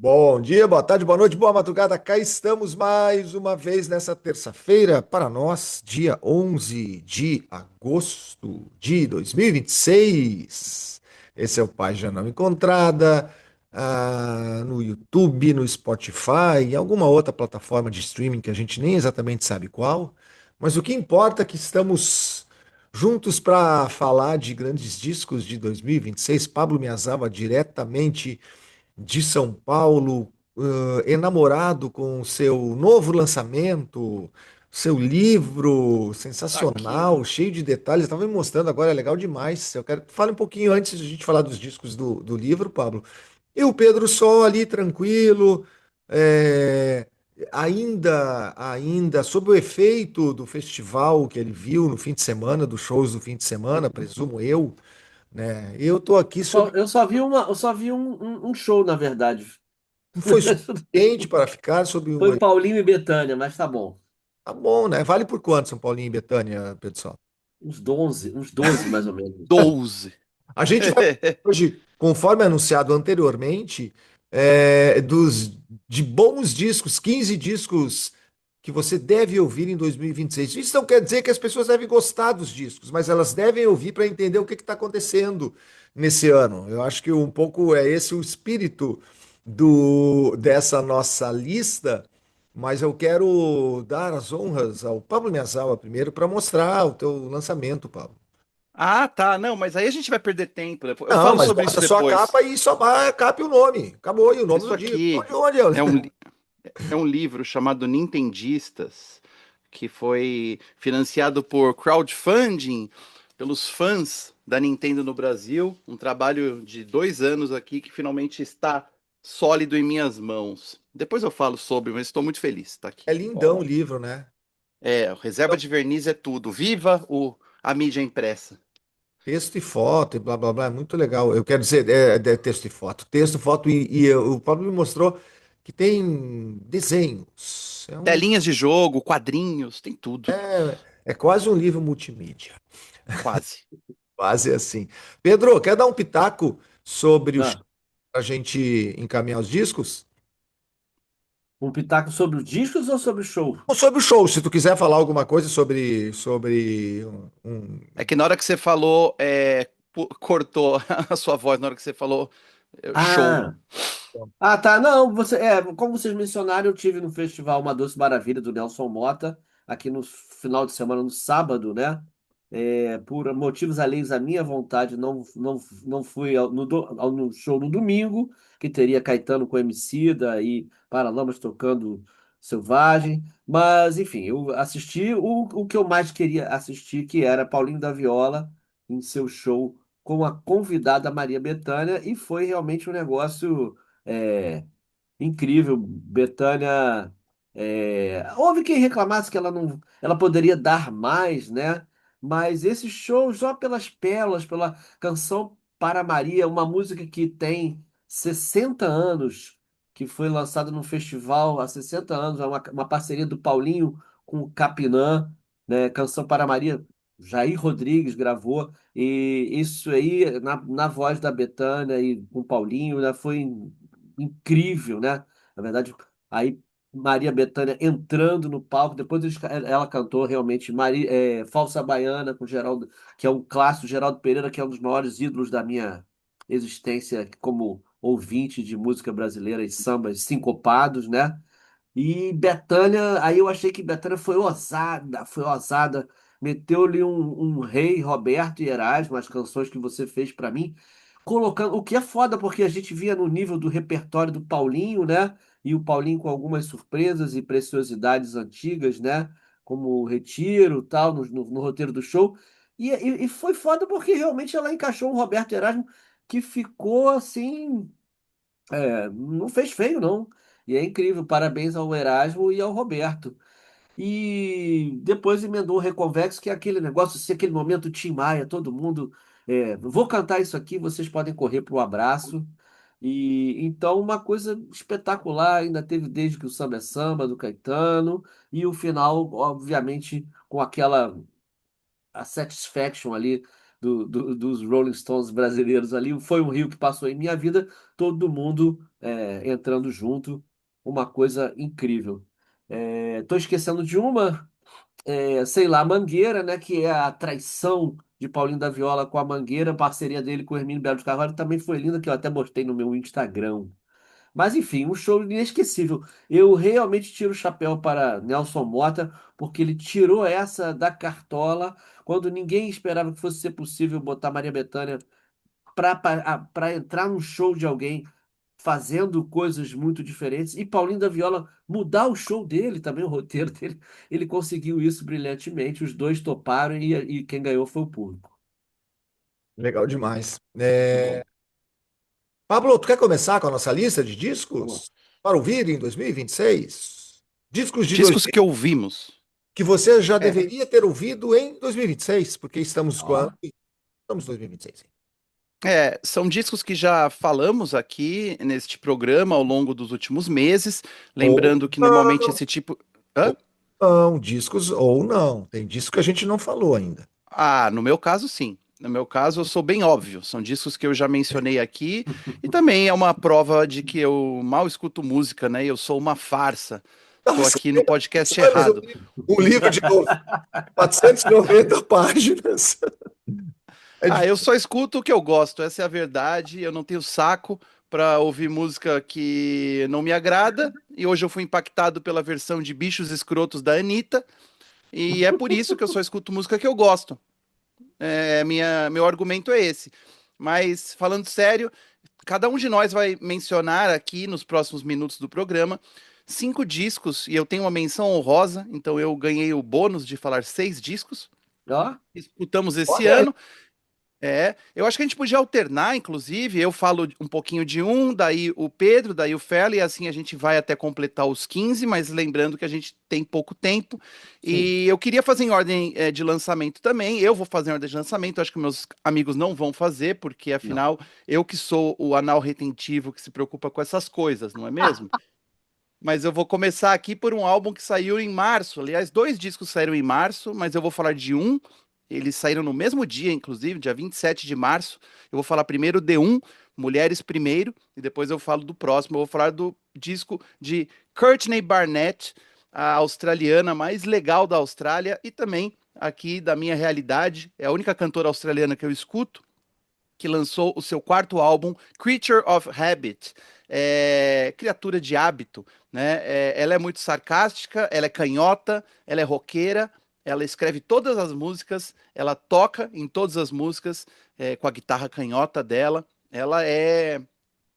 Bom dia, boa tarde, boa noite, boa madrugada. Cá estamos mais uma vez nessa terça-feira para nós, dia 11 de agosto de 2026. Esse é o Página Não Encontrada, no YouTube, no Spotify, em alguma outra plataforma de streaming que a gente nem exatamente sabe qual. Mas o que importa é que estamos juntos para falar de grandes discos de 2026. Pablo Miyazawa diretamente de São Paulo, enamorado com o seu novo lançamento, seu livro Tá aqui. sensacional, cheio de detalhes. Estava me mostrando agora, é legal demais. Eu quero que fale um pouquinho antes de a gente falar dos discos do livro, Pablo. E o Pedro só ali tranquilo, é, ainda sob o efeito do festival que ele viu no fim de semana, dos shows do fim de semana, presumo eu, né? Eu tô aqui Eu só, sob. eu só vi um show, na verdade. Não foi suficiente para ficar sob Foi uma. Paulinho e Bethânia, mas tá bom. Tá bom, né? Vale por quanto, São Paulinho e Betânia, pessoal? Uns 12 mais ou menos. 12. A gente vai hoje, conforme anunciado anteriormente, de bons discos, 15 discos que você deve ouvir em 2026. Isso não quer dizer que as pessoas devem gostar dos discos, mas elas devem ouvir para entender o que está acontecendo nesse ano. Eu acho que um pouco é esse o espírito dessa nossa lista, mas eu quero dar as honras ao Pablo Miyazawa primeiro para mostrar o teu lançamento, Pablo. Ah, tá. Não, mas aí a gente vai perder tempo. Eu Não, falo mas sobre isso bota só a depois. capa e só vai a capa e o nome. Acabou, e o nome Isso do dia. aqui De onde é? é um, é um livro chamado Nintendistas, que foi financiado por crowdfunding pelos fãs da Nintendo no Brasil. Um trabalho de 2 anos aqui que finalmente está sólido em minhas mãos. Depois eu falo sobre, mas estou muito feliz. Está aqui. É lindão o Ó. livro, né? Reserva de verniz é tudo. Viva a mídia impressa. Texto e foto e blá blá blá, é muito legal. Eu quero dizer, texto e foto. Texto, foto o Pablo me mostrou que tem desenhos. Telinhas de jogo, quadrinhos, tem tudo. É quase um livro multimídia. Quase. Quase assim. Pedro, quer dar um pitaco sobre o show Ah, para a gente encaminhar os discos? um pitaco sobre os discos ou sobre o show? Ou sobre o show, se tu quiser falar alguma coisa sobre É que na hora que você falou, cortou a sua voz na hora que você falou show. Ah, tá. Não, como vocês mencionaram, eu tive no festival Uma Doce Maravilha do Nelson Mota, aqui no final de semana, no sábado, né? Por motivos alheios à minha vontade, não fui no show no domingo, que teria Caetano com Emicida e Paralamas tocando Selvagem. Mas, enfim, eu assisti o que eu mais queria assistir, que era Paulinho da Viola em seu show com a convidada Maria Bethânia, e foi realmente um negócio. é, Incrível, Bethânia. Houve quem reclamasse que ela poderia dar mais, né? Mas esse show, só pelas pérolas, pela canção Para Maria, uma música que tem 60 anos, que foi lançada num festival há 60 anos, é uma parceria do Paulinho com o Capinã, né? Canção Para Maria, Jair Rodrigues gravou, e isso aí, na voz da Bethânia e com o Paulinho, né? Foi incrível, né? Na verdade, aí Maria Bethânia entrando no palco, depois ela cantou realmente Falsa Baiana com Geraldo, que é um clássico, Geraldo Pereira, que é um dos maiores ídolos da minha existência como ouvinte de música brasileira e sambas sincopados, né? E Bethânia, aí eu achei que Bethânia foi ousada, meteu-lhe um Rei Roberto e Erasmo, as canções que você fez pra mim, colocando, o que é foda, porque a gente via no nível do repertório do Paulinho, né? E o Paulinho com algumas surpresas e preciosidades antigas, né? Como o Retiro, tal, no roteiro do show. E foi foda porque realmente ela encaixou um Roberto Erasmo que ficou assim. Não fez feio, não. E é incrível. Parabéns ao Erasmo e ao Roberto. E depois emendou o Reconvexo, que é aquele negócio, se aquele momento Tim Maia, todo mundo. Vou cantar isso aqui, vocês podem correr para o abraço. E então, uma coisa espetacular. Ainda teve Desde que o Samba é Samba, do Caetano. E o final, obviamente, com aquela a Satisfaction ali dos Rolling Stones brasileiros ali. Foi um rio que passou em minha vida, todo mundo entrando junto, uma coisa incrível. Tô esquecendo de uma, sei lá, Mangueira, né? Que é a traição de Paulinho da Viola com a Mangueira, parceria dele com o Hermínio Belo de Carvalho, também foi linda, que eu até postei no meu Instagram. Mas enfim, um show inesquecível. Eu realmente tiro o chapéu para Nelson Motta, porque ele tirou essa da cartola quando ninguém esperava que fosse ser possível botar Maria Bethânia para entrar num show de alguém fazendo coisas muito diferentes. E Paulinho da Viola mudar o show dele também, o roteiro dele. Ele conseguiu isso brilhantemente. Os dois toparam e quem ganhou foi o público. Legal demais. Muito bom. Pablo, tu quer começar com a nossa lista de Vamos lá. discos para ouvir em 2026? Discos de Discos 2000 que ouvimos. que você já É, deveria ter ouvido em 2026, porque estamos ó, quando? Estamos em 2026. São discos que já falamos aqui neste programa ao longo dos últimos meses. Ou Lembrando que normalmente não, esse tipo. Hã? ou não, discos ou não. Tem disco que a gente não falou ainda. Ah, no meu caso, sim. No meu caso, eu sou bem óbvio. São discos que eu já mencionei aqui. E também é uma prova de que eu mal escuto música, né? Eu sou uma farsa. Tô Nossa, aqui no podcast olha, errado. um livro de 490 páginas. É Ah, eu difícil. só escuto o que eu gosto, essa é a verdade. Eu não tenho saco pra ouvir música que não me agrada. E hoje eu fui impactado pela versão de Bichos Escrotos da Anitta. E é por isso que eu só escuto música que eu gosto. Meu argumento é esse. Mas, falando sério, cada um de nós vai mencionar aqui nos próximos minutos do programa 5 discos, e eu tenho uma menção honrosa, então eu ganhei o bônus de falar 6 discos. ó, Escutamos esse Olha aí. ano. Eu acho que a gente podia alternar, inclusive. Eu falo um pouquinho de um, daí o Pedro, daí o Fela, e assim a gente vai até completar os 15, mas lembrando que a gente tem pouco tempo. sim. E eu queria fazer em ordem, de lançamento também. Eu vou fazer em ordem de lançamento, acho que meus amigos não vão fazer, porque Não. afinal eu que sou o anal retentivo que se preocupa com essas coisas, não é mesmo? Mas eu vou começar aqui por um álbum que saiu em março. Aliás, 2 discos saíram em março, mas eu vou falar de um. Eles saíram no mesmo dia, inclusive, dia 27 de março. Eu vou falar primeiro de um, Mulheres Primeiro, e depois eu falo do próximo. Eu vou falar do disco de Courtney Barnett, a australiana mais legal da Austrália, e também aqui da minha realidade. É a única cantora australiana que eu escuto, que lançou o seu quarto álbum, Creature of Habit, Criatura de Hábito, né? Ela é muito sarcástica, ela é canhota, ela é roqueira, ela escreve todas as músicas, ela toca em todas as músicas, com a guitarra canhota dela. Ela é,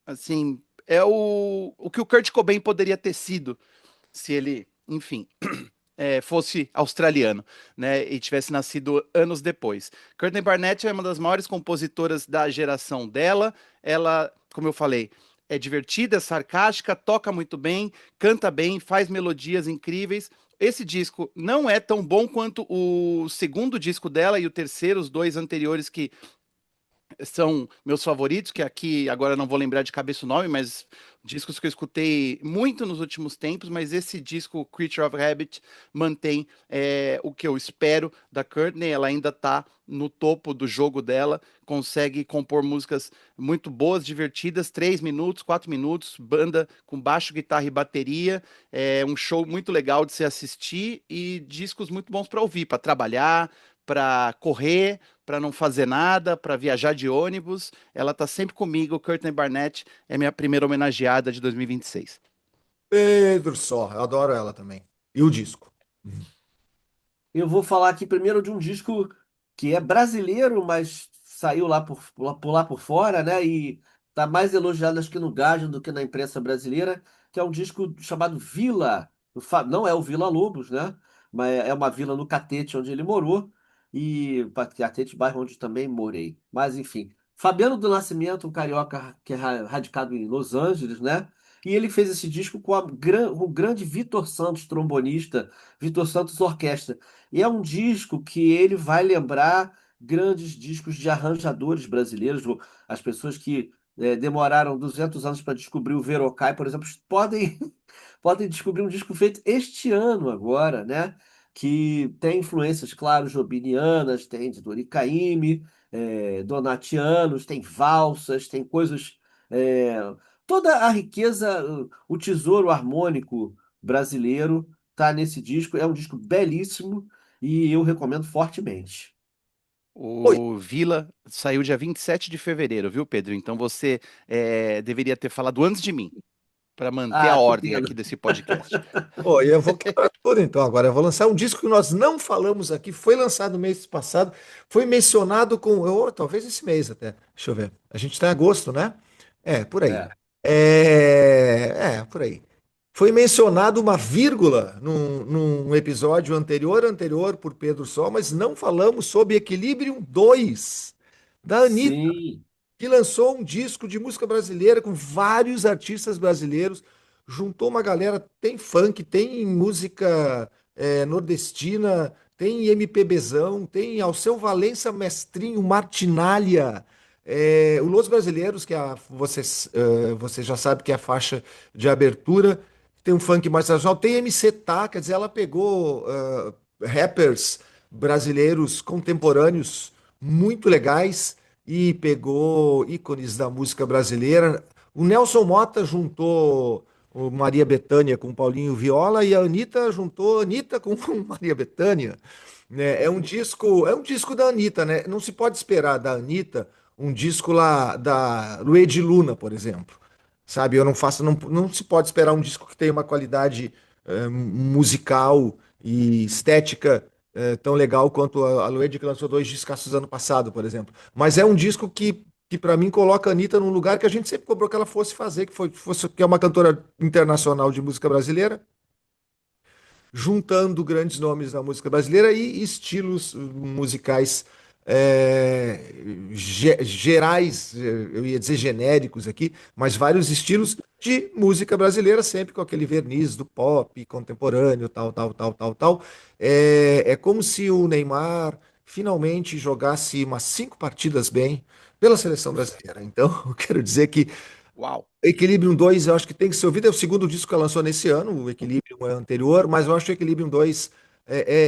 assim, é o que o Kurt Cobain poderia ter sido se ele, enfim, fosse australiano, né, e tivesse nascido anos depois. Courtney Barnett é uma das maiores compositoras da geração dela. Ela, como eu falei, é divertida, é sarcástica, toca muito bem, canta bem, faz melodias incríveis. Esse disco não é tão bom quanto o segundo disco dela e o terceiro, os dois anteriores que são meus favoritos, que aqui agora não vou lembrar de cabeça o nome, mas discos que eu escutei muito nos últimos tempos, mas esse disco, Creature of Habit, mantém o que eu espero da Courtney. Ela ainda está no topo do jogo dela, consegue compor músicas muito boas, divertidas, 3 minutos, 4 minutos, banda com baixo, guitarra e bateria, um show muito legal de se assistir e discos muito bons para ouvir, para trabalhar, para correr, para não fazer nada, para viajar de ônibus. Ela tá sempre comigo. Courtney Barnett é minha primeira homenageada de 2026. Pedro só, eu adoro ela também. E o disco? Eu vou falar aqui primeiro de um disco que é brasileiro, mas saiu lá por fora, né? E tá mais elogiado, acho que no Guardian do que na imprensa brasileira, que é um disco chamado Vila. Não é o Vila Lobos, né? Mas é uma vila no Catete, onde ele morou. E Catete, bairro onde também morei. Mas enfim. Fabiano do Nascimento, um carioca que é radicado em Los Angeles, né? E ele fez esse disco com o grande Vitor Santos, trombonista, Vitor Santos Orquestra. E é um disco que ele vai lembrar grandes discos de arranjadores brasileiros. As pessoas que demoraram 200 anos para descobrir o Verocai, por exemplo, podem, podem descobrir um disco feito este ano agora, né? Que tem influências, claro, jobinianas, tem de Dori Caymmi, donatianos, tem valsas, tem coisas, é, toda a riqueza, o tesouro harmônico brasileiro tá nesse disco. É um disco belíssimo e eu recomendo fortemente. Oi, O Vila saiu dia 27 de fevereiro, viu, Pedro? Então você deveria ter falado antes de mim, para manter a Ah, que ordem pena. aqui desse podcast. oi, eu vou quebrar tudo então. Agora eu vou lançar um disco que nós não falamos aqui. Foi lançado no mês passado. Foi mencionado talvez esse mês até. Deixa eu ver. A gente está em agosto, né? É, por aí. É, Por aí. Foi mencionado uma vírgula num episódio anterior por Pedro Sol, mas não falamos sobre Equilibrium 2 da Anitta, sim, que lançou um disco de música brasileira com vários artistas brasileiros, juntou uma galera, tem funk, tem música nordestina, tem MPBzão, tem Alceu Valença Mestrinho, Martinália, o Los Brasileiros, você já sabe que é a faixa de abertura, tem um funk mais tradicional, tem MC Tá, quer dizer, ela pegou rappers brasileiros contemporâneos muito legais e pegou ícones da música brasileira. O Nelson Motta juntou o Maria Bethânia com Paulinho Viola e a Anitta juntou a Anitta com Maria Bethânia. Né? É um disco da Anitta, né? Não se pode esperar da Anitta um disco lá da Lued Luna, por exemplo. Sabe, eu não faço, não se pode esperar um disco que tenha uma qualidade musical e estética tão legal quanto a Lued, que lançou dois discos ano passado, por exemplo. Mas é um disco que para mim coloca a Anitta num lugar que a gente sempre cobrou que ela fosse fazer, que é uma cantora internacional de música brasileira, juntando grandes nomes da música brasileira e estilos musicais gerais, eu ia dizer genéricos aqui, mas vários estilos de música brasileira, sempre com aquele verniz do pop contemporâneo, tal, tal, tal, tal, tal. É como se o Neymar finalmente jogasse umas 5 partidas bem pela seleção brasileira. Então, eu quero dizer que Uau! Equilibrium 2 eu acho que tem que ser ouvido. É o segundo disco que ela lançou nesse ano, o Equilibrium é anterior, mas eu acho que o Equilibrium 2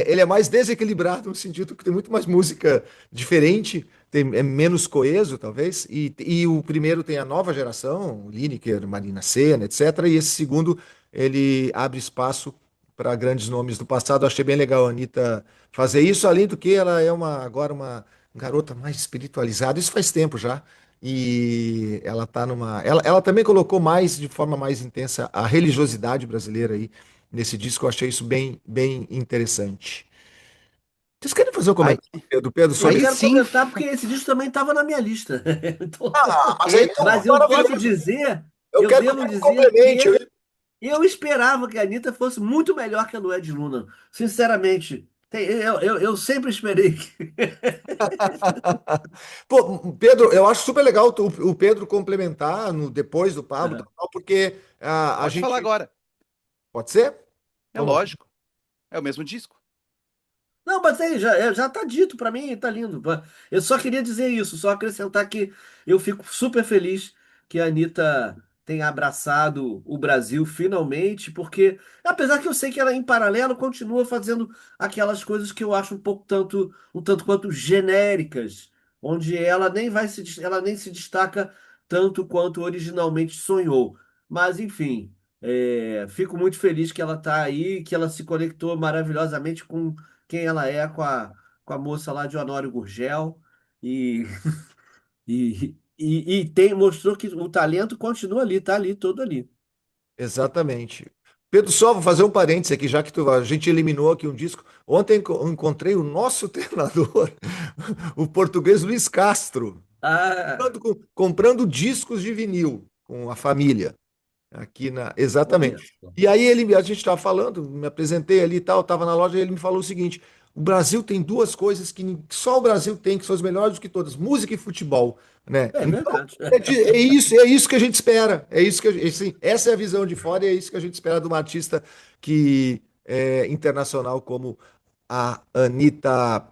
ele é mais desequilibrado no sentido que tem muito mais música diferente, é menos coeso, talvez. E o primeiro tem a nova geração, Lineker, Marina Sena, etc. E esse segundo ele abre espaço para grandes nomes do passado. Eu achei bem legal a Anitta fazer isso, além do que ela é agora uma garota mais espiritualizada. Isso faz tempo já. E ela tá numa. Ela também colocou mais, de forma mais intensa, a religiosidade brasileira aí nesse disco. Eu achei isso bem, bem interessante. Vocês querem fazer um Aí, comentário, Pedro, eu aí sobre. quero sim, comentar porque esse disco também estava na minha lista. Então, Ah, mas aí tá mas eu posso maravilhoso. dizer, Eu eu quero que o devo Pedro dizer complemente. que eu esperava que a Anitta fosse muito melhor que a Lued Luna. Sinceramente, eu sempre esperei. Pô, Pedro, eu acho super legal o Pedro complementar depois do Pablo, tal, porque a pode falar gente. agora. Pode ser? É Então vamos. lógico. É o mesmo disco. Não, mas aí já tá dito pra mim, tá lindo. Eu só queria dizer isso, só acrescentar que eu fico super feliz que a Anitta tenha abraçado o Brasil finalmente, porque apesar que eu sei que ela em paralelo continua fazendo aquelas coisas que eu acho um tanto quanto genéricas, onde ela nem se destaca tanto quanto originalmente sonhou. Mas enfim, fico muito feliz que ela tá aí, que ela se conectou maravilhosamente com quem ela é com a moça lá de Honório Gurgel e, mostrou que o talento continua ali, tá ali, todo ali. Exatamente. Pedro, só vou fazer um parênteses aqui, já que a gente eliminou aqui um disco. Ontem eu encontrei o nosso treinador, o português Luiz Castro, Ah, comprando discos de vinil com a família. olha Exatamente. só. E aí a gente estava falando, me apresentei ali e tal, estava na loja e ele me falou o seguinte: o Brasil tem duas coisas que só o Brasil tem, que são as melhores do que todas, música e futebol, né? É Então, verdade. é isso que a gente espera. É isso que assim, essa é a visão de fora e é isso que a gente espera de uma artista que é internacional como a Anitta.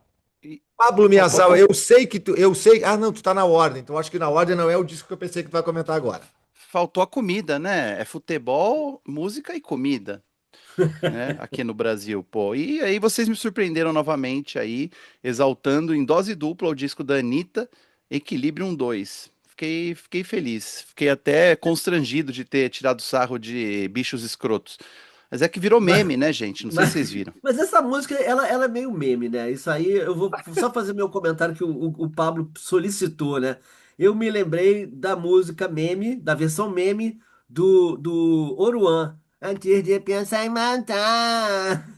E Pablo faltou a, Miyazawa, eu sei que eu sei. Ah, não, tu tá na ordem. Então acho que na ordem não é o disco que eu pensei que tu vai comentar agora. faltou a comida, né? É futebol, música e comida, né? Aqui no Brasil, pô. E aí vocês me surpreenderam novamente aí, exaltando em dose dupla o disco da Anitta, Equilibrium 2. fiquei feliz. Fiquei até constrangido de ter tirado sarro de bichos escrotos. Mas é que virou Mas, meme, né, gente? Não sei se mas, vocês viram. mas essa música, ela é meio meme, né? Isso aí, eu vou só fazer meu comentário que o Pablo solicitou, né? Eu me lembrei da música meme, da versão meme do Oruan. Antes de pensar em matar,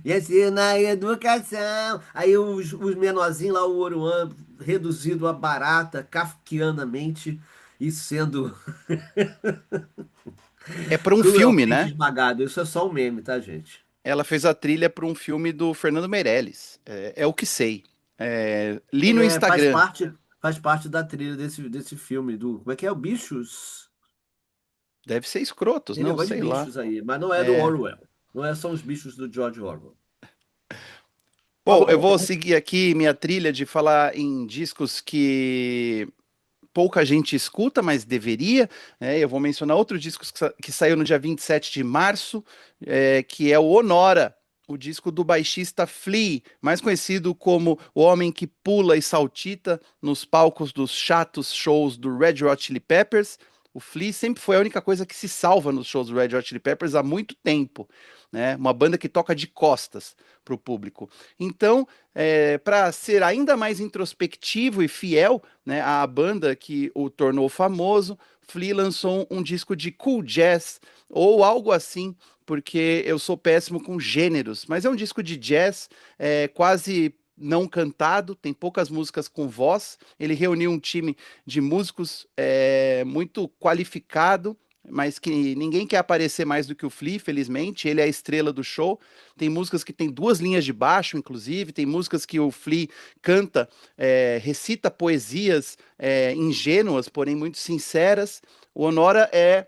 e assim na educação. Aí os menorzinhos lá, o Oruan reduzido a barata, kafkianamente, e sendo É para um filme, cruelmente né? esmagado. Isso é só um meme, tá, gente? Ela fez a trilha para um filme do Fernando Meirelles. É o que sei. Li no É, Instagram. faz parte da trilha desse filme, como é que é? O Bichos? Deve ser escrotos, Tem não? negócio de Sei lá. bichos aí, mas não é do É. Orwell. Não são os bichos do George Orwell. Bom, eu vou seguir aqui minha trilha de falar em discos que pouca gente escuta, mas deveria. Eu vou mencionar outro disco que saiu no dia 27 de março, que é o Honora, o disco do baixista Flea, mais conhecido como o homem que pula e saltita nos palcos dos chatos shows do Red Hot Chili Peppers. O Flea sempre foi a única coisa que se salva nos shows do Red Hot Chili Peppers há muito tempo, né? Uma banda que toca de costas para o público. Então, para ser ainda mais introspectivo e fiel, né, à banda que o tornou famoso, Flea lançou um disco de cool jazz ou algo assim, porque eu sou péssimo com gêneros, mas é um disco de jazz quase não cantado, tem poucas músicas com voz. Ele reuniu um time de músicos muito qualificado, mas que ninguém quer aparecer mais do que o Flea, felizmente. Ele é a estrela do show. Tem músicas que tem duas linhas de baixo, inclusive. Tem músicas que o Flea canta, recita poesias ingênuas, porém muito sinceras. O Honora é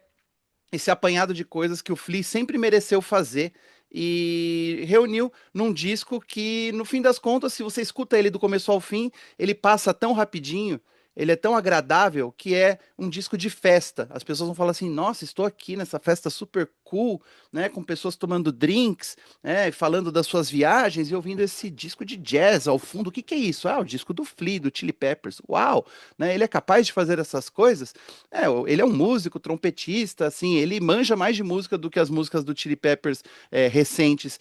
esse apanhado de coisas que o Flea sempre mereceu fazer e reuniu num disco que, no fim das contas, se você escuta ele do começo ao fim, ele passa tão rapidinho, ele é tão agradável que é um disco de festa. As pessoas vão falar assim: nossa, estou aqui nessa festa super cool, né, com pessoas tomando drinks, né, falando das suas viagens e ouvindo esse disco de jazz ao fundo. O que que é isso? Ah, o disco do Flea, do Chili Peppers. Uau, né, ele é capaz de fazer essas coisas? Ele é um músico, trompetista, assim, ele manja mais de música do que as músicas do Chili Peppers recentes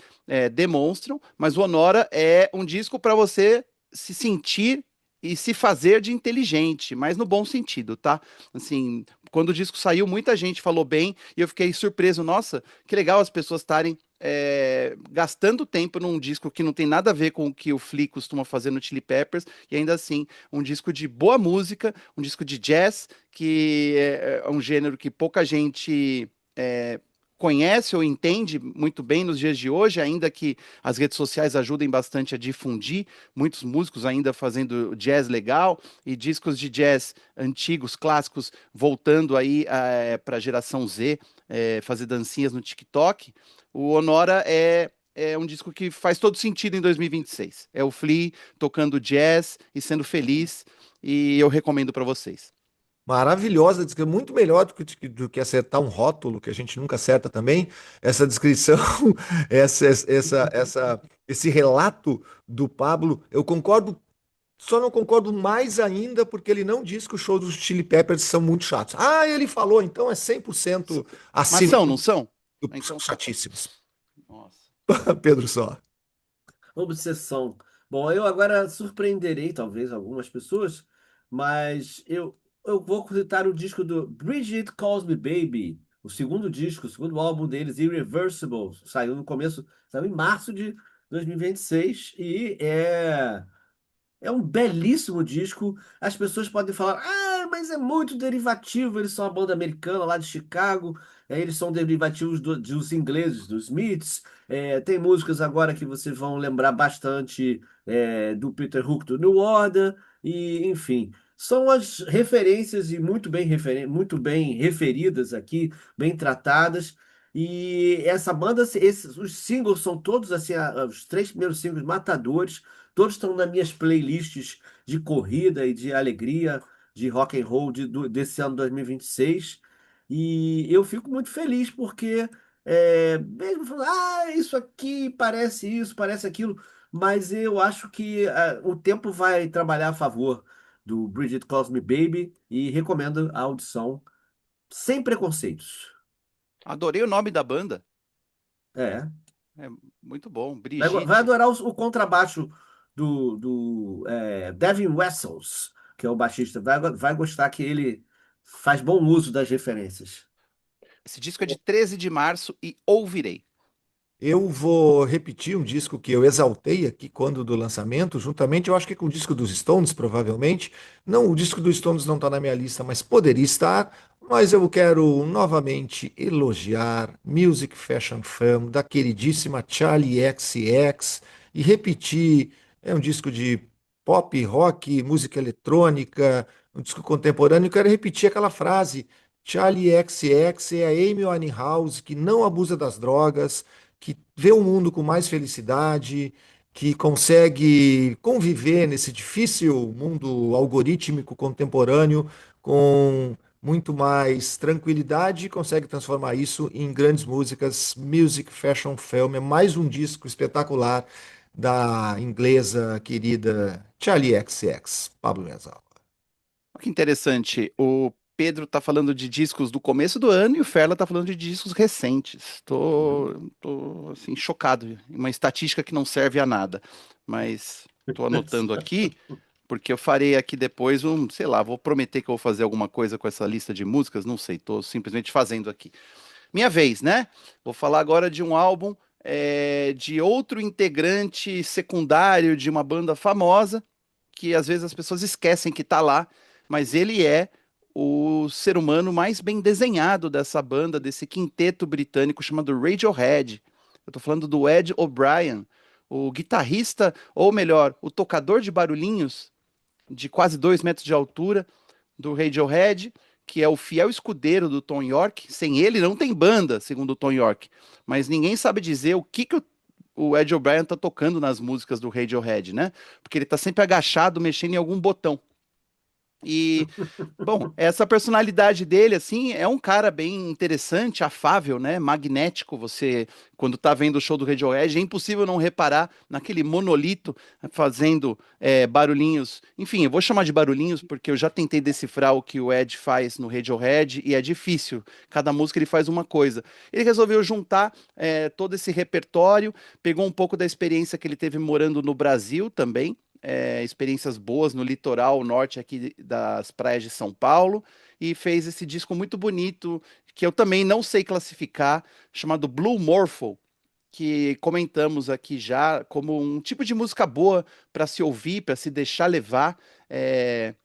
demonstram, mas o Honora é um disco para você se sentir e se fazer de inteligente, mas no bom sentido, tá? Assim, quando o disco saiu, muita gente falou bem e eu fiquei surpreso. Nossa, que legal as pessoas estarem gastando tempo num disco que não tem nada a ver com o que o Flea costuma fazer no Chili Peppers, e ainda assim, um disco de boa música, um disco de jazz, que é um gênero que pouca gente conhece ou entende muito bem nos dias de hoje, ainda que as redes sociais ajudem bastante a difundir, muitos músicos ainda fazendo jazz legal e discos de jazz antigos, clássicos, voltando aí para a geração Z, fazer dancinhas no TikTok. O Honora é um disco que faz todo sentido em 2026. É o Flea tocando jazz e sendo feliz, e eu recomendo para vocês. Maravilhosa, muito melhor do que acertar um rótulo, que a gente nunca acerta também. Essa descrição, esse relato do Pablo, eu concordo, só não concordo mais ainda porque ele não diz que os shows dos Chili Peppers são muito chatos. Ah, ele falou, então é 100% Mas acima são, não são? são Então tá. chatíssimos. Nossa. Pedro só. Obsessão. Bom, eu agora surpreenderei, talvez, algumas pessoas, mas eu vou citar o disco do Bridget Calls Me Baby, o segundo disco, o segundo álbum deles, Irreversible, saiu em março de 2026 e é um belíssimo disco. As pessoas podem falar, ah, mas é muito derivativo. Eles são uma banda americana lá de Chicago. Eles são derivativos dos ingleses, dos Smiths. Tem músicas agora que vocês vão lembrar bastante do Peter Hook do New Order. E, enfim, são as referências e muito bem referidas aqui, bem tratadas. E essa banda, os singles são todos assim, os três primeiros singles matadores. Todos estão nas minhas playlists de corrida e de alegria, de rock and roll desse ano 2026. E eu fico muito feliz porque, mesmo falando, isso aqui parece isso, parece aquilo, mas eu acho que o tempo vai trabalhar a favor. do Bridget Calls Me Baby, e recomendo a audição sem preconceitos. Adorei o nome da banda. É. É muito bom. Vai Brigitte. adorar o contrabaixo Devin Wessels, que é o baixista. Vai gostar que ele faz bom uso das referências. Esse disco é de 13 de março e ouvirei. Eu vou repetir um disco que eu exaltei aqui quando do lançamento, juntamente, eu acho que com o disco dos Stones, provavelmente. Não, o disco dos Stones não está na minha lista, mas poderia estar. Mas eu quero novamente elogiar Music Fashion Femme, da queridíssima Charlie XCX, e repetir, é um disco de pop, rock, música eletrônica, um disco contemporâneo. Eu quero repetir aquela frase: Charlie XCX é a Amy Winehouse que não abusa das drogas, que vê o mundo com mais felicidade, que consegue conviver nesse difícil mundo algorítmico contemporâneo com muito mais tranquilidade e consegue transformar isso em grandes músicas. Music Fashion Film é mais um disco espetacular da inglesa querida Charlie XCX, Pablo Mezzal. Que interessante. O Pedro tá falando de discos do começo do ano e o Ferla tá falando de discos recentes. Tô assim, chocado. Uma estatística que não serve a nada. Mas tô anotando aqui, porque eu farei aqui depois sei lá, vou prometer que eu vou fazer alguma coisa com essa lista de músicas, não sei, tô simplesmente fazendo aqui. Minha vez, né? Vou falar agora de um álbum de outro integrante secundário de uma banda famosa, que às vezes as pessoas esquecem que tá lá, mas ele é o ser humano mais bem desenhado dessa banda, desse quinteto britânico chamado Radiohead. Eu tô falando do Ed O'Brien, o guitarrista, ou melhor, o tocador de barulhinhos de quase 2 metros de altura do Radiohead, que é o fiel escudeiro do Tom York. Sem ele não tem banda, segundo o Tom York. Mas ninguém sabe dizer o que o Ed O'Brien tá tocando nas músicas do Radiohead, né? Porque ele tá sempre agachado, mexendo em algum botão. E, bom, essa personalidade dele, assim, é um cara bem interessante, afável, né? Magnético. Você, quando tá vendo o show do Radiohead, é impossível não reparar naquele monolito fazendo barulhinhos. Enfim, eu vou chamar de barulhinhos porque eu já tentei decifrar o que o Ed faz no Radiohead e é difícil. Cada música ele faz uma coisa. Ele resolveu juntar todo esse repertório, pegou um pouco da experiência que ele teve morando no Brasil também, experiências boas no litoral norte aqui das praias de São Paulo e fez esse disco muito bonito que eu também não sei classificar, chamado Blue Morpho, que comentamos aqui já como um tipo de música boa para se ouvir, para se deixar levar.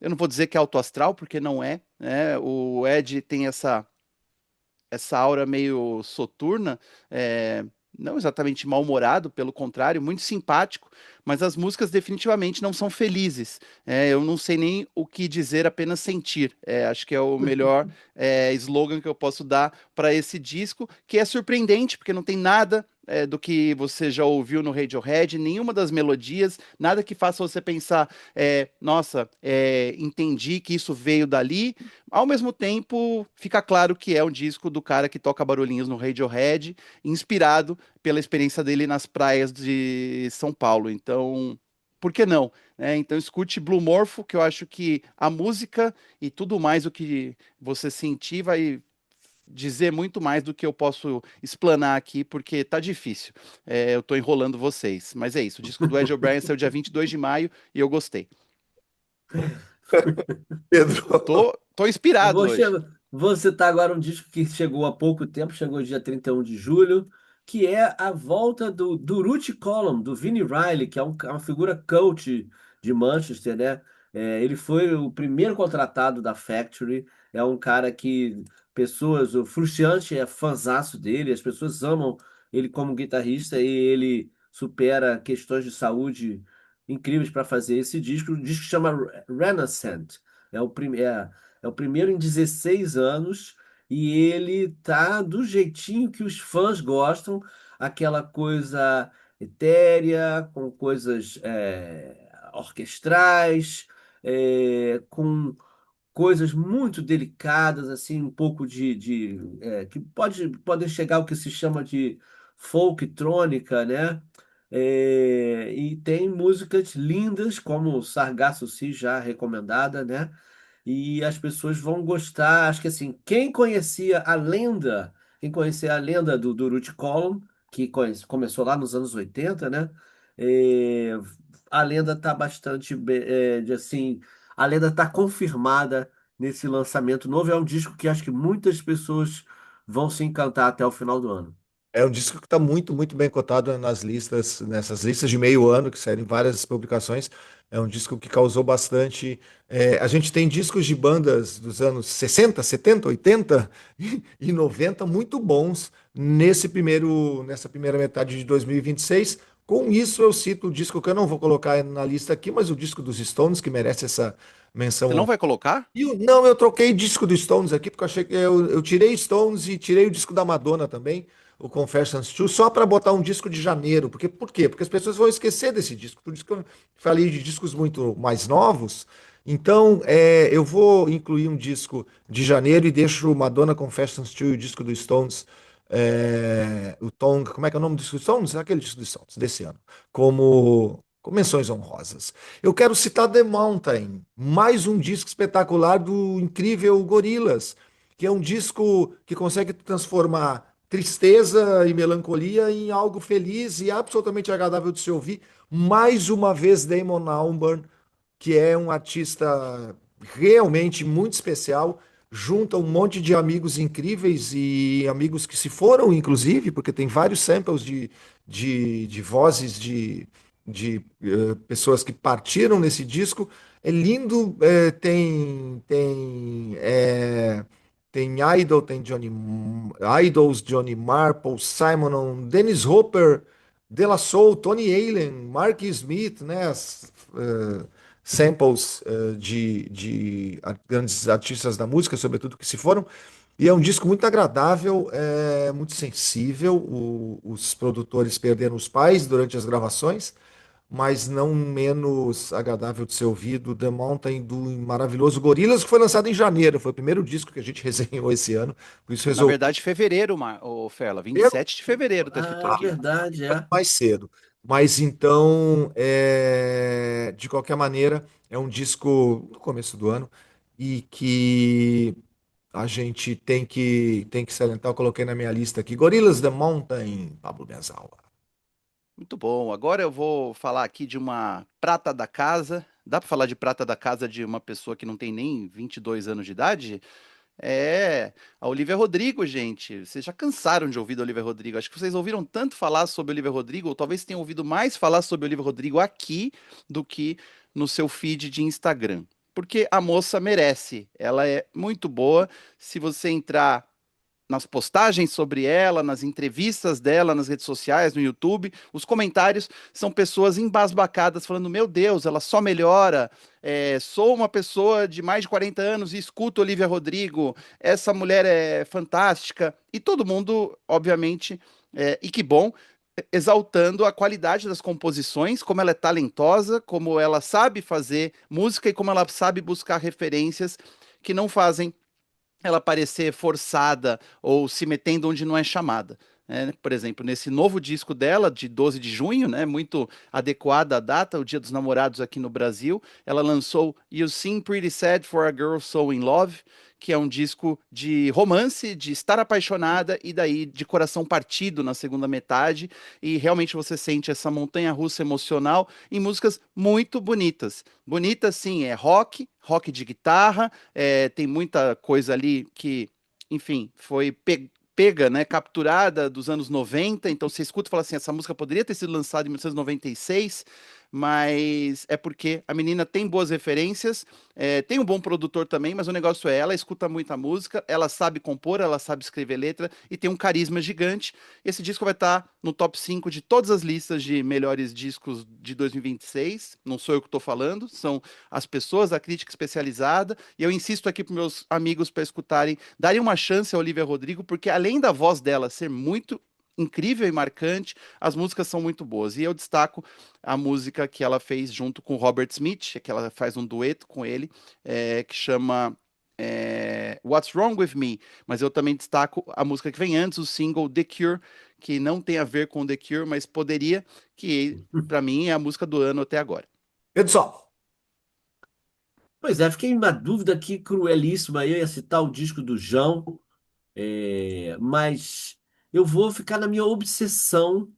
Eu não vou dizer que é autoastral, porque não é, né? O Ed tem essa aura meio soturna, não exatamente mal-humorado, pelo contrário, muito simpático, mas as músicas definitivamente não são felizes. Eu não sei nem o que dizer, apenas sentir. Acho que é o melhor slogan que eu posso dar para esse disco, que é surpreendente, porque não tem nada do que você já ouviu no Radiohead, nenhuma das melodias, nada que faça você pensar, nossa, entendi que isso veio dali. Ao mesmo tempo, fica claro que é um disco do cara que toca barulhinhos no Radiohead, inspirado pela experiência dele nas praias de São Paulo. Então, por que não? Então, escute Blue Morpho, que eu acho que a música e tudo mais o que você sentir vai dizer muito mais do que eu posso explanar aqui, porque tá difícil. Eu tô enrolando vocês. Mas é isso, o disco do Ed O'Brien saiu dia 22 de maio e eu gostei. Pedro, Tô inspirado Vou, che- hoje. vou citar agora um disco que chegou há pouco tempo, chegou dia 31 de julho, que é a volta do Ruth Column, do Vini Riley, que é uma figura cult de Manchester, né? Ele foi o primeiro contratado da Factory, é um cara que o Frusciante é fãzaço dele, as pessoas amam ele como guitarrista e ele supera questões de saúde incríveis para fazer esse disco. O disco chama Renaissance. É o primeiro. É o primeiro em 16 anos e ele tá do jeitinho que os fãs gostam, aquela coisa etérea, com coisas orquestrais, com coisas muito delicadas, assim, um pouco que podem chegar ao que se chama de folktrônica, né? E tem músicas lindas, como Sargasso Sea, já recomendada, né? E as pessoas vão gostar. Acho que assim, quem conhecia a lenda do Ruth Collum, que começou lá nos anos 80, né? É, a lenda tá bastante, assim, a lenda tá confirmada nesse lançamento novo. É um disco que acho que muitas pessoas vão se encantar até o final do ano. É um disco que está muito, muito bem cotado nas listas, nessas listas de meio ano, que saíram em várias publicações. É um disco que causou bastante. A gente tem discos de bandas dos anos 60, 70, 80 e 90 muito bons nessa primeira metade de 2026. Com isso, eu cito o disco que eu não vou colocar na lista aqui, mas o disco dos Stones, que merece essa Você não menção. vai colocar? Não, eu troquei disco do Stones aqui, porque eu achei que eu tirei Stones e tirei o disco da Madonna também, o Confessions 2, só para botar um disco de janeiro. Por quê? Porque as pessoas vão esquecer desse disco. Por isso que eu falei de discos muito mais novos. Então, eu vou incluir um disco de janeiro e deixo o Madonna Confessions 2 e o disco do Stones, o Tongue, como é que é o nome do disco do Stones? É aquele disco do Stones, desse ano, como menções honrosas. Eu quero citar The Mountain, mais um disco espetacular do incrível Gorillaz, que é um disco que consegue transformar tristeza e melancolia em algo feliz e absolutamente agradável de se ouvir. Mais uma vez, Damon Albarn, que é um artista realmente muito especial, junta um monte de amigos incríveis e amigos que se foram, inclusive, porque tem vários samples de vozes de pessoas que partiram nesse disco. É lindo, tem Idol, tem Idols, Johnny Marr, Paul Simon, Dennis Hopper, De La Soul, Tony Allen, Mark Smith, né? Samples de grandes artistas da música, sobretudo que se foram. E é um disco muito agradável, muito sensível. Os produtores perderam os pais durante as gravações, mas não menos agradável de ser ouvido. The Mountain do maravilhoso Gorillaz, que foi lançado em janeiro. Foi o primeiro disco que a gente resenhou esse ano. Por isso Na resolvi verdade, fevereiro, ô Ferla, 27 de fevereiro, tá escrito Ah, aqui. verdade, é. mais cedo. Mas então, de qualquer maneira, é um disco do começo do ano e que a gente tem que salientar. Eu coloquei na minha lista aqui: Gorillaz The Mountain, Pablo Benzawa. Muito bom. Agora eu vou falar aqui de uma prata da casa. Dá para falar de prata da casa de uma pessoa que não tem nem 22 anos de idade? É, a Olivia Rodrigo, gente. Vocês já cansaram de ouvir da Olivia Rodrigo. Acho que vocês ouviram tanto falar sobre a Olivia Rodrigo, ou talvez tenham ouvido mais falar sobre a Olivia Rodrigo aqui do que no seu feed de Instagram. Porque a moça merece. Ela é muito boa. Se você entrar nas postagens sobre ela, nas entrevistas dela, nas redes sociais, no YouTube, os comentários são pessoas embasbacadas falando: Meu Deus, ela só melhora. Sou uma pessoa de mais de 40 anos e escuto Olivia Rodrigo. Essa mulher é fantástica. E todo mundo, obviamente, e que bom, exaltando a qualidade das composições, como ela é talentosa, como ela sabe fazer música e como ela sabe buscar referências que não fazem ela parecer forçada ou se metendo onde não é chamada. Por exemplo, nesse novo disco dela, de 12 de junho, né, muito adequada à data, o Dia dos Namorados aqui no Brasil, ela lançou You Seem Pretty Sad for a Girl So In Love, que é um disco de romance, de estar apaixonada e daí de coração partido na segunda metade, e realmente você sente essa montanha-russa emocional em músicas muito bonitas. Bonita, sim, é rock de guitarra, tem muita coisa ali que, enfim, foi pega, né, capturada dos anos 90. Então você escuta e fala assim, essa música poderia ter sido lançada em 1996, mas é porque a menina tem boas referências, tem um bom produtor também, mas o negócio ela escuta muita música, ela sabe compor, ela sabe escrever letra e tem um carisma gigante. Esse disco vai estar no top 5 de todas as listas de melhores discos de 2026. Não sou eu que estou falando, são as pessoas, a crítica especializada. E eu insisto aqui para meus amigos para escutarem, darem uma chance a Olivia Rodrigo, porque além da voz dela ser muito incrível e marcante, as músicas são muito boas. E eu destaco a música que ela fez junto com o Robert Smith, que ela faz um dueto com ele, que chama What's Wrong With Me, mas eu também destaco a música que vem antes, o single The Cure, que não tem a ver com The Cure, mas poderia, que para mim é a música do ano até agora. Pessoal, Pois é, fiquei na dúvida aqui, cruelíssima. Eu ia citar o disco do João, mas eu vou ficar na minha obsessão,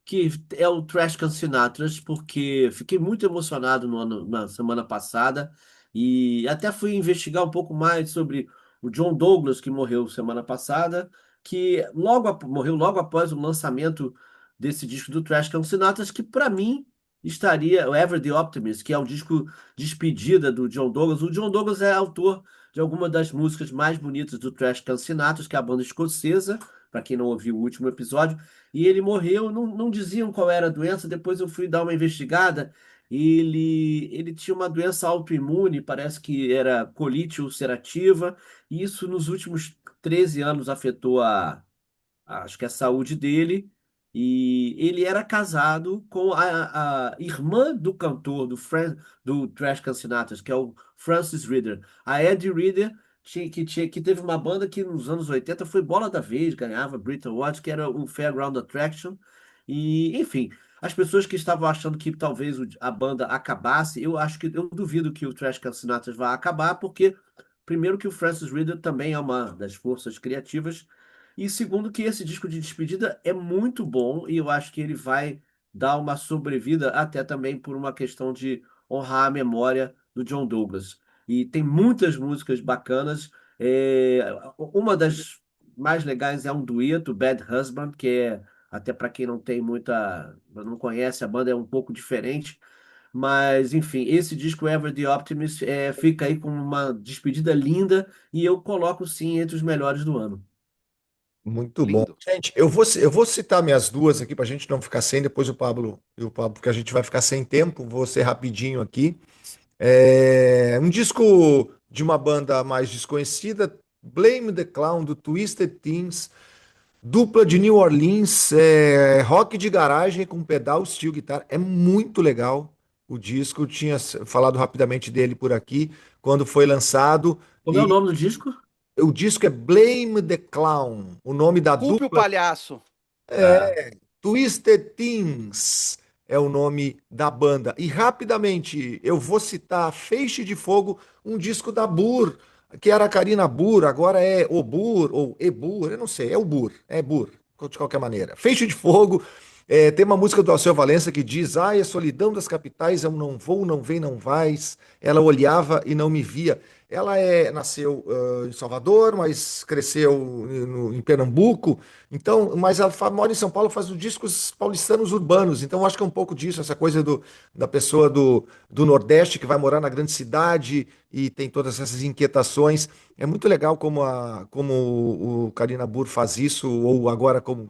que é o Trash Can Sinatras, porque fiquei muito emocionado na semana passada e até fui investigar um pouco mais sobre o John Douglas, que morreu semana passada, que morreu logo após o lançamento desse disco do Trash Can Sinatras, que para mim estaria o Ever the Optimist, que é o disco despedida do John Douglas. O John Douglas é autor de alguma das músicas mais bonitas do Trash Can Sinatras, que é a banda escocesa, para quem não ouviu o último episódio. E ele morreu, não diziam qual era a doença. Depois eu fui dar uma investigada. Ele tinha uma doença autoimune, parece que era colite ulcerativa, e isso nos últimos 13 anos afetou acho que a saúde dele. E ele era casado com a irmã do cantor do Trash Can Sinatra, que é o Francis Reader. A Eddie Reader, que teve uma banda que nos anos 80 foi bola da vez, ganhava Brit Awards, que era o Fairground Attraction. E, enfim, as pessoas que estavam achando que talvez a banda acabasse, eu duvido que o Trash Can Sinatra vá acabar, porque primeiro que o Francis Reader também é uma das forças criativas, e segundo que esse disco de despedida é muito bom e eu acho que ele vai dar uma sobrevida até também por uma questão de honrar a memória do John Douglas. E tem muitas músicas bacanas. Uma das mais legais é um dueto, Bad Husband, que é até para quem não conhece a banda, é um pouco diferente. Mas, enfim, esse disco Ever the Optimist fica aí com uma despedida linda e eu coloco sim entre os melhores do ano. muito bom. Lindo. Gente, eu vou citar minhas duas aqui para a gente não ficar sem, depois o Pablo, porque a gente vai ficar sem tempo, vou ser rapidinho aqui. Um disco de uma banda mais desconhecida, Blame the Clown, do Twisted Teens, dupla de New Orleans, rock de garagem com pedal steel guitar, é muito legal o disco, eu tinha falado rapidamente dele por aqui, quando foi lançado, Como é o e nome do disco? o disco é Blame the Clown, o nome da Culpe o dupla palhaço. Tá. Twisted Teens é o nome da banda. E rapidamente eu vou citar Feixe de Fogo, um disco da Burr, que era a Karina Burr, agora é o Burr ou E-Burr, eu não sei, é o Burr, é Burr, de qualquer maneira. Feixe de Fogo, tem uma música do Alceu Valença que diz: Ai, a solidão das capitais, eu não vou, não vem, não vais. Ela olhava e não me via. Ela nasceu em Salvador, mas cresceu em Pernambuco. Então, mas ela mora em São Paulo, faz os discos paulistanos urbanos. Então, acho que é um pouco disso, essa coisa da pessoa do Nordeste que vai morar na grande cidade e tem todas essas inquietações. É muito legal como o Karina Burr faz isso, ou agora com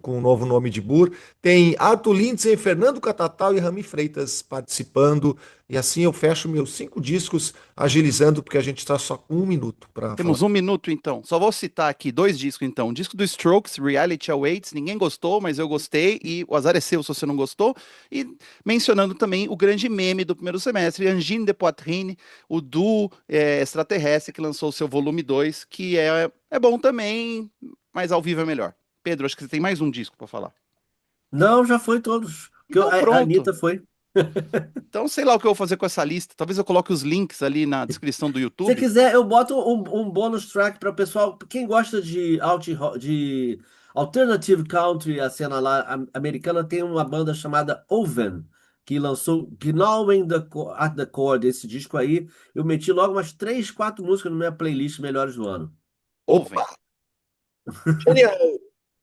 o novo nome de Burr. Tem Arthur Lindsay, Fernando Catatal e Rami Freitas participando. E assim eu fecho meus 5 discos, agilizando, porque a gente está só com 1 minuto para falar. Temos 1 minuto, então. Só vou citar aqui 2 discos, então. O disco do Strokes, Reality Awaits. Ninguém gostou, mas eu gostei. E o azar é seu se você não gostou. E mencionando também o grande meme do primeiro semestre, Angine de Poitrine, o duo extraterrestre que lançou o seu volume 2, que é bom também, mas ao vivo é melhor. Pedro, acho que você tem mais um disco para falar. Não, já foi todos. Que Então a pronto. Anitta foi. Então sei lá o que eu vou fazer com essa lista. Talvez eu coloque os links ali na descrição do Se YouTube. quiser, eu boto um bônus track para o pessoal. Quem gosta de alternative country, a cena lá americana, tem uma banda chamada Oven, que lançou Gnawing at the Core desse disco aí. Eu meti logo umas 3, 4 músicas na minha playlist Melhores do Ano. Ouvem. Opa! Genial!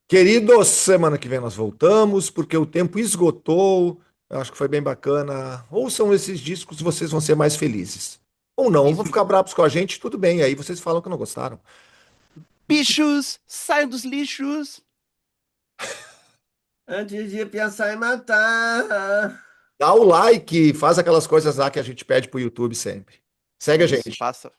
Queridos, semana que vem nós voltamos, porque o tempo esgotou. Eu acho que foi bem bacana. Ouçam esses discos, vocês vão ser mais felizes. Ou não, vão Isso. ficar bravos com a gente, tudo bem. Aí vocês falam que não gostaram. Bichos, saiam dos lixos. Antes de pensar em matar. Dá o like, faz aquelas coisas lá que a gente pede pro YouTube sempre. Segue a Isso, gente. faça.